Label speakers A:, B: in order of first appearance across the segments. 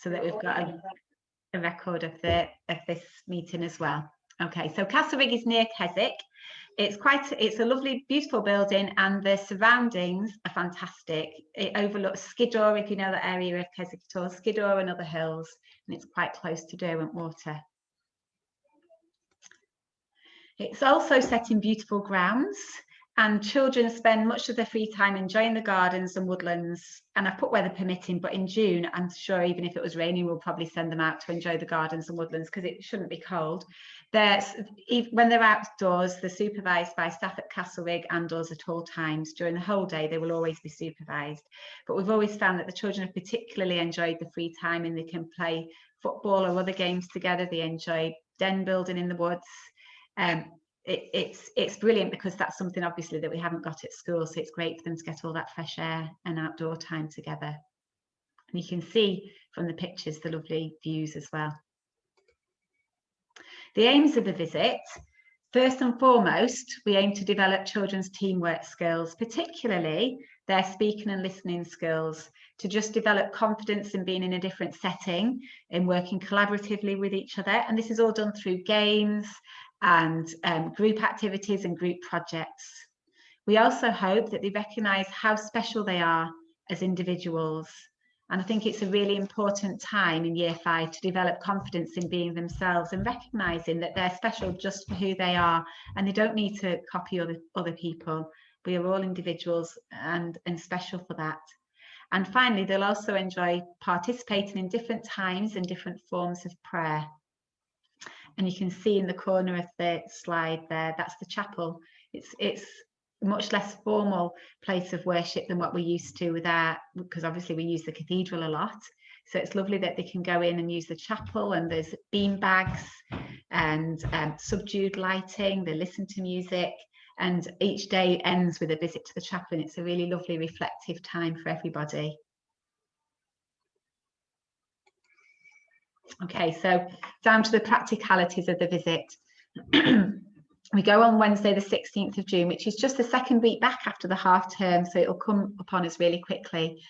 A: so that we've got a record of this meeting as well. Okay, so Castlerigg is near Keswick. It's a lovely, beautiful building, and the surroundings are fantastic. It overlooks Skiddaw, if you know that area of Keswick at all, Skiddaw and other hills, and it's quite close to Derwent Water. It's also set in beautiful grounds, and children spend much of their free time enjoying the gardens and woodlands. And I've put weather permitting, but in June, I'm sure even if it was raining, we'll probably send them out to enjoy the gardens and woodlands, because it shouldn't be cold. When they're outdoors, they're supervised by staff at Castlerigg and us at all times. During the whole day, they will always be supervised. But we've always found that the children have particularly enjoyed the free time, and they can play football or other games together. They enjoy den building in the woods. It's brilliant, because that's something obviously that we haven't got at school, so it's great for them to get all that fresh air and outdoor time together. And you can see from the pictures the lovely views as well. The aims of the visit: first and foremost, we aim to develop children's teamwork skills, particularly their speaking and listening skills, to just develop confidence in being in a different setting, in working collaboratively with each other. And this is all done through games and group activities and group projects. We also hope that they recognise how special they are as individuals. And I think it's a really important time in Year 5 to develop confidence in being themselves and recognising that they're special just for who they are, and they don't need to copy other people. We are all individuals and special for that. And finally, they'll also enjoy participating in different times and different forms of prayer. And you can see in the corner of the slide there, that's the chapel. It's a much less formal place of worship than what we're used to with because obviously we use the cathedral a lot. So it's lovely that they can go in and use the chapel, and there's bean bags and subdued lighting. They listen to music, and each day ends with a visit to the chapel, and it's a really lovely reflective time for everybody. Okay, so down to the practicalities of the visit. We go on Wednesday the 16th of June, which is just the second week back after the half term, so it'll come upon us really quickly.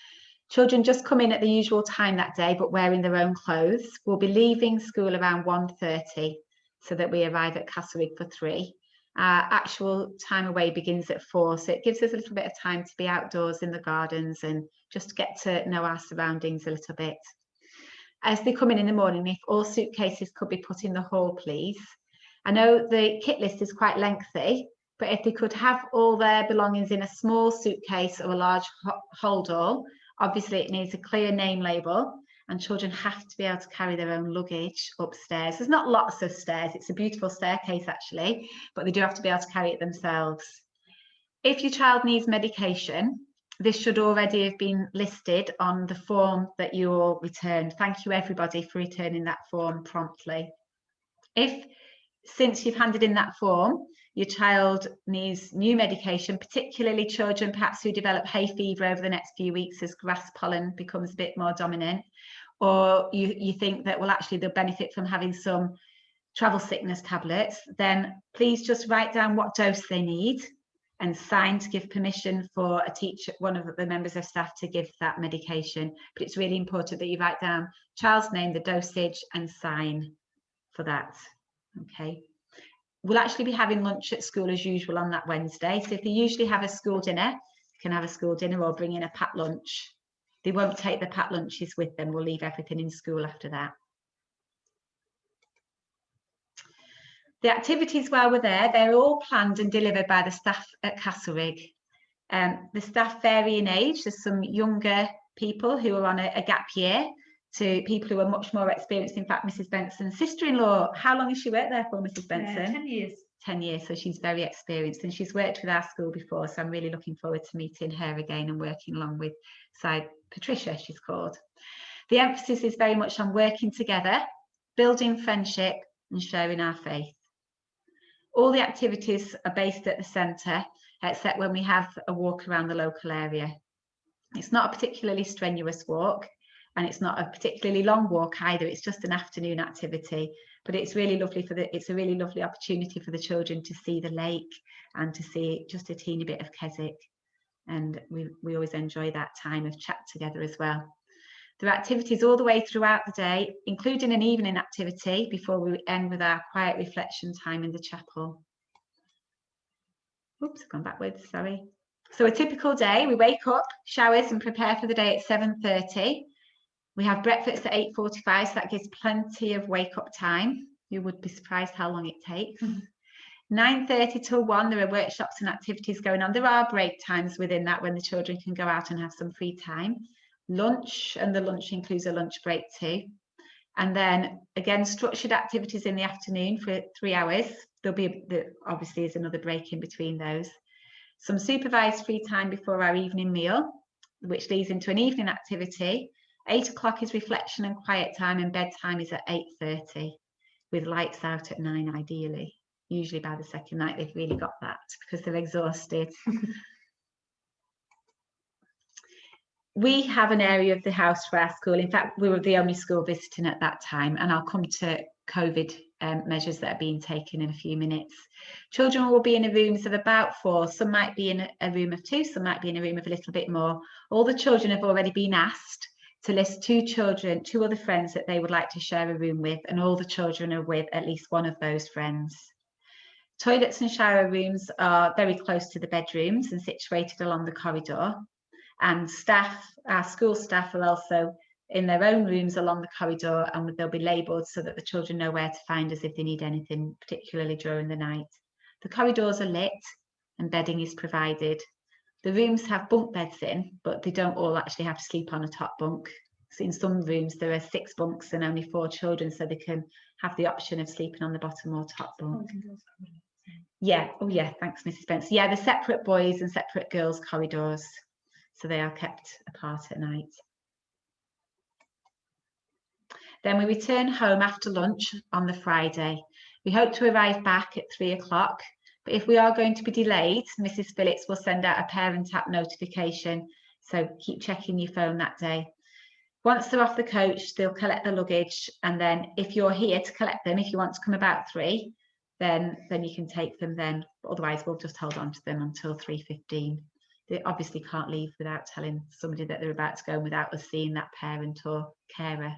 A: Children just come in at the usual time that day, but wearing their own clothes. We'll be leaving school around 1:30, so that we arrive at Castlerigg for 3. Our actual time away begins at 4, so it gives us a little bit of time to be outdoors in the gardens and just get to know our surroundings a little bit. As they come in the morning, if all suitcases could be put in the hall, please. I know the kit list is quite lengthy, but if they could have all their belongings in a small suitcase or a large hold-all, obviously it needs a clear name label, and children have to be able to carry their own luggage upstairs. There's not lots of stairs, it's a beautiful staircase actually, but they do have to be able to carry it themselves. If your child needs medication, this should already have been listed on the form that you all returned. Thank you everybody for returning that form promptly. If, since you've handed in that form, your child needs new medication, particularly children perhaps who develop hay fever over the next few weeks as grass pollen becomes a bit more dominant, or you think that, well, actually they'll benefit from having some travel sickness tablets, then please just write down what dose they need and sign to give permission for a teacher, one of the members of staff, to give that medication. But it's really important that you write down child's name, the dosage, and sign for that. Okay. We'll actually be having lunch at school as usual on that Wednesday. So if they usually have a school dinner, you can have a school dinner or bring in a packed lunch. They won't take the packed lunches with them. We'll leave everything in school after that. The activities while we're there, they're all planned and delivered by the staff at Castlerigg. The staff vary in age. There's some younger people who are on a gap year to people who are much more experienced. In fact, Mrs. Benson's sister-in-law, how long has she worked there for, Mrs. Benson?
B: 10 years.
A: 10 years, so she's very experienced, and she's worked with our school before, so I'm really looking forward to meeting her again and working along with Patricia, she's called. The emphasis is very much on working together, building friendship and sharing our faith. All the activities are based at the centre, except when we have a walk around the local area. It's not a particularly strenuous walk, and it's not a particularly long walk either. It's just an afternoon activity, but it's really lovely it's a really lovely opportunity for the children to see the lake and to see just a teeny bit of Keswick. And we always enjoy that time of chat together as well. There are activities all the way throughout the day, including an evening activity before we end with our quiet reflection time in the chapel. Oops, I've gone backwards, sorry. So a typical day, we wake up, showers and prepare for the day at 7:30. We have breakfast at 8:45, so that gives plenty of wake-up time. You would be surprised how long it takes. 9:30 till 1, there are workshops and activities going on. There are break times within that when the children can go out and have some free time. Lunch, and the lunch includes a lunch break too. And then again, structured activities in the afternoon for 3 hours. Obviously is another break in between those. Some supervised free time before our evening meal, which leads into an evening activity. 8 o'clock is reflection and quiet time, and bedtime is at 8:30, with lights out at 9 ideally. Usually by the second night they've really got that because they're exhausted. We have an area of the house for our school. In fact, we were the only school visiting at that time, and I'll come to COVID measures that are being taken in a few minutes. Children will be in rooms of about 4. Some might be in a room of 2, some might be in a room of a little bit more. All the children have already been asked to list 2 other friends that they would like to share a room with, and all the children are with at least one of those friends. Toilets and shower rooms are very close to the bedrooms and situated along the corridor. And our school staff are also in their own rooms along the corridor, and they'll be labelled so that the children know where to find us if they need anything, particularly during the night. The corridors are lit and bedding is provided. The rooms have bunk beds in, but they don't all actually have to sleep on a top bunk. So in some rooms there are 6 bunks and only 4 children, so they can have the option of sleeping on the bottom or top bunk. Yeah, oh yeah, thanks Mrs. Spencer. Yeah, they're separate boys and separate girls corridors, so they are kept apart at night. Then we return home after lunch on the Friday. We hope to arrive back at 3 o'clock, but if we are going to be delayed, Mrs. Phillips will send out a parent app notification, so keep checking your phone that day. Once they're off the coach, they'll collect the luggage, and then if you're here to collect them, if you want to come about 3, then you can take them then. Otherwise, we'll just hold on to them until 3:15. They obviously can't leave without telling somebody that they're about to go and without us seeing that parent or carer.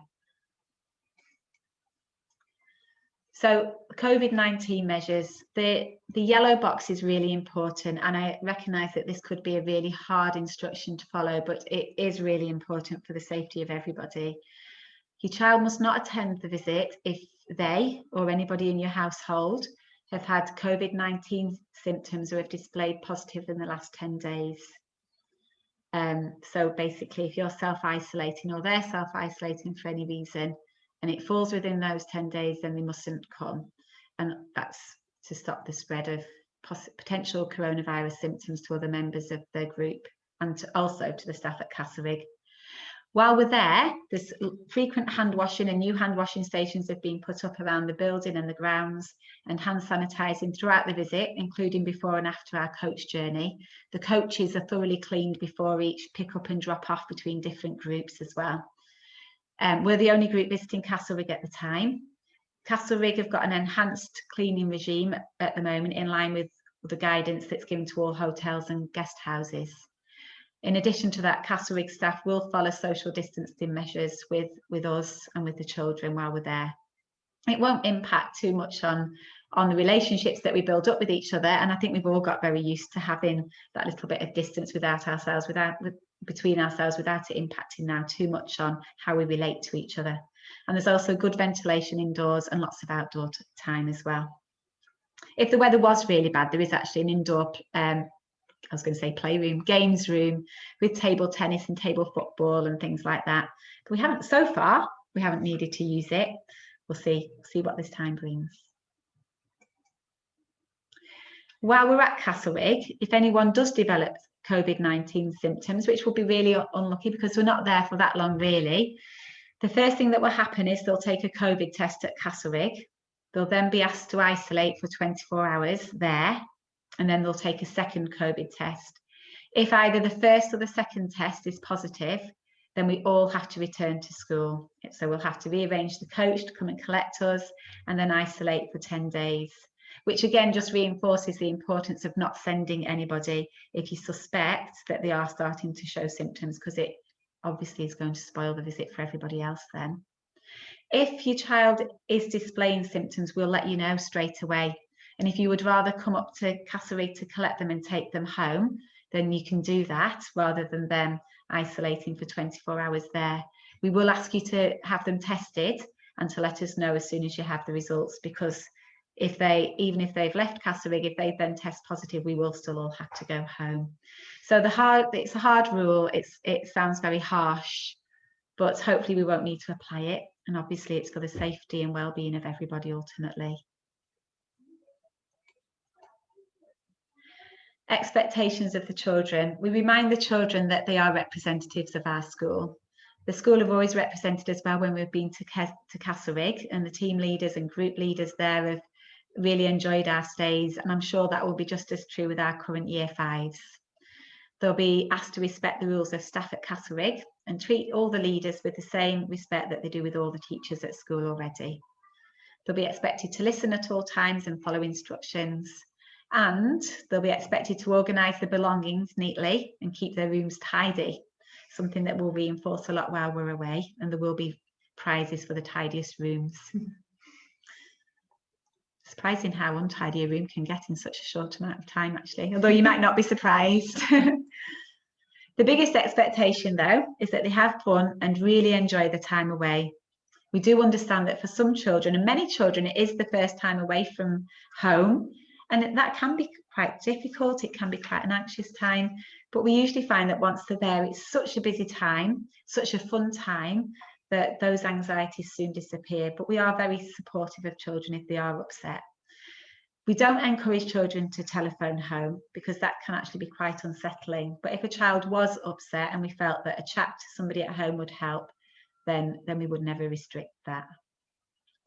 A: So COVID-19 measures, the yellow box is really important, and I recognise that this could be a really hard instruction to follow, but it is really important for the safety of everybody. Your child must not attend the visit if they or anybody in your household have had COVID-19 symptoms or have displayed positive in the last 10 days. So basically, if you're self-isolating or they're self-isolating for any reason, and it falls within those 10 days, then they mustn't come. And that's to stop the spread of potential coronavirus symptoms to other members of their group, and also to the staff at Castlerigg. While we're there, there's frequent hand washing, and new hand washing stations have been put up around the building and the grounds, and hand sanitising throughout the visit, including before and after our coach journey. The coaches are thoroughly cleaned before each pick up and drop off between different groups as well. We're the only group visiting Castlerigg at the time. Castlerigg have got an enhanced cleaning regime at the moment, in line with the guidance that's given to all hotels and guest houses. In addition to that, Castlerigg staff will follow social distancing measures with us and with the children while we're there. It won't impact too much on the relationships that we build up with each other, and I think we've all got very used to having that little bit of distance between ourselves without it impacting now too much on how we relate to each other. And there's also good ventilation indoors and lots of outdoor time as well. If the weather was really bad, there is actually an indoor playroom, games room with table tennis and table football and things like that. But so far we haven't needed to use it. We'll see what this time brings. While we're at Castlerigg, if anyone does develop COVID-19 symptoms, which will be really unlucky because we're not there for that long really, the first thing that will happen is they'll take a COVID test at Castlerigg. They'll then be asked to isolate for 24 hours there, and then they'll take a second COVID test. If either the first or the second test is positive, then we all have to return to school. So we'll have to rearrange the coach to come and collect us and then isolate for 10 days, which again just reinforces the importance of not sending anybody if you suspect that they are starting to show symptoms, because obviously is going to spoil the visit for everybody else then. If your child is displaying symptoms, we'll let you know straight away. And if you would rather come up to Castlerigg to collect them and take them home, then you can do that rather than them isolating for 24 hours there. We will ask you to have them tested and to let us know as soon as you have the results, because even if they've left Castlerigg, if they then test positive, we will still all have to go home. So it's a hard rule. It sounds very harsh, but hopefully we won't need to apply it. And obviously it's for the safety and well-being of everybody ultimately. Expectations of the children. We remind the children that they are representatives of our school. The school have always represented us well when we've been to Castlerigg, and the team leaders and group leaders there have really enjoyed our stays, and I'm sure that will be just as true with our current year 5s. They'll be asked to respect the rules of staff at Castlerigg and treat all the leaders with the same respect that they do with all the teachers at school already. They'll be expected to listen at all times and follow instructions, and they'll be expected to organise their belongings neatly and keep their rooms tidy, something that will reinforce a lot while we're away, and there will be prizes for the tidiest rooms. Surprising how untidy a room can get in such a short amount of time, actually, although you might not be surprised. The biggest expectation, though, is that they have fun and really enjoy the time away. We do understand that for some children, and many children, it is the first time away from home, and that can be quite difficult. It can be quite an anxious time, but we usually find that once they're there, it's such a busy time, such a fun time, that those anxieties soon disappear. But we are very supportive of children if they are upset. We don't encourage children to telephone home because that can actually be quite unsettling. But if a child was upset and we felt that a chat to somebody at home would help, then we would never restrict that.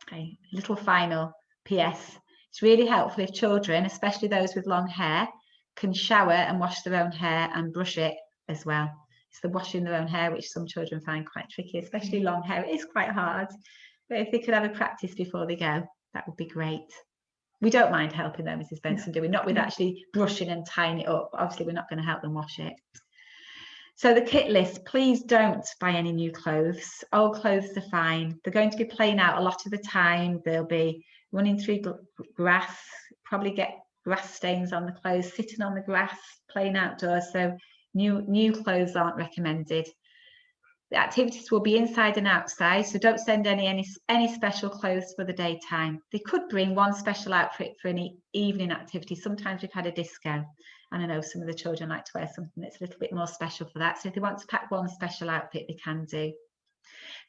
A: Okay, little final PS. It's really helpful if children, especially those with long hair, can shower and wash their own hair and brush it as well. It's the washing their own hair which some children find quite tricky, especially long hair. It is quite hard. But if they could have a practice before they go, that would be great. We don't mind helping them, Mrs. Benson, do we? Not with actually brushing and tying it up. Obviously, we're not going to help them wash it. So the kit list, please don't buy any new clothes. Old clothes are fine. They're going to be playing out a lot of the time. They'll be running through grass, probably get grass stains on the clothes, sitting on the grass, playing outdoors. So new clothes aren't recommended. The activities will be inside and outside, so don't send any special clothes for the daytime. They could bring one special outfit for an evening activity. Sometimes we've had a disco, and I know some of the children like to wear something that's a little bit more special for that. So if they want to pack one special outfit, they can do.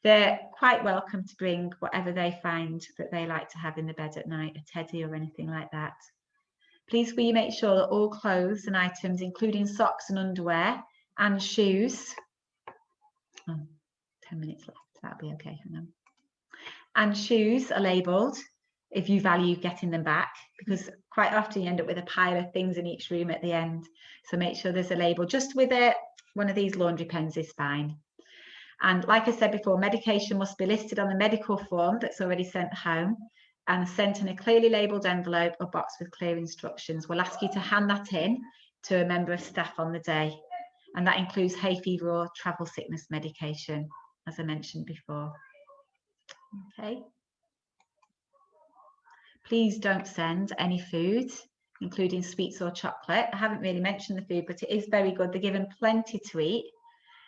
A: They're quite welcome to bring whatever they find that they like to have in the bed at night, a teddy or anything like that. Please will you make sure that all clothes and items, including socks and underwear and shoes, 10 minutes left, that'll be okay, hang on. And shoes are labelled if you value getting them back, because quite often you end up with a pile of things in each room at the end. So make sure there's a label. Just with one of these laundry pens is fine. And like I said before, medication must be listed on the medical form that's already sent home and sent in a clearly labelled envelope or box with clear instructions. We'll ask you to hand that in to a member of staff on the day. And that includes hay fever or travel sickness medication, as I mentioned before. Okay. Please don't send any food, including sweets or chocolate. I haven't really mentioned the food, but it is very good. They're given plenty to eat,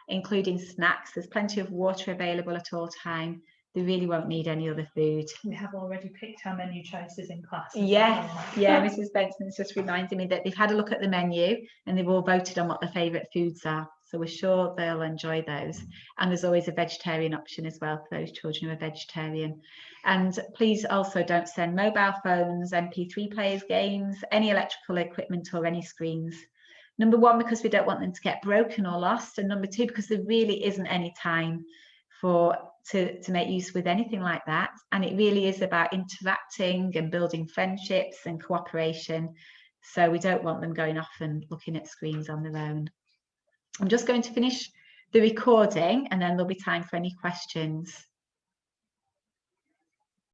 A: including snacks. There's plenty of water available at all time. They really won't need any other food.
B: We have already picked our menu choices in class.
A: Yes, yeah, Mrs. Benson's just reminding me that they've had a look at the menu and they've all voted on what their favourite foods are. So we're sure they'll enjoy those. And there's always a vegetarian option as well for those children who are vegetarian. And please also don't send mobile phones, MP3 players, games, any electrical equipment or any screens. Number one, because we don't want them to get broken or lost. And number two, because there really isn't any time to make use with anything like that. And it really is about interacting and building friendships and cooperation. So we don't want them going off and looking at screens on their own. I'm just going to finish the recording and then there'll be time for any questions.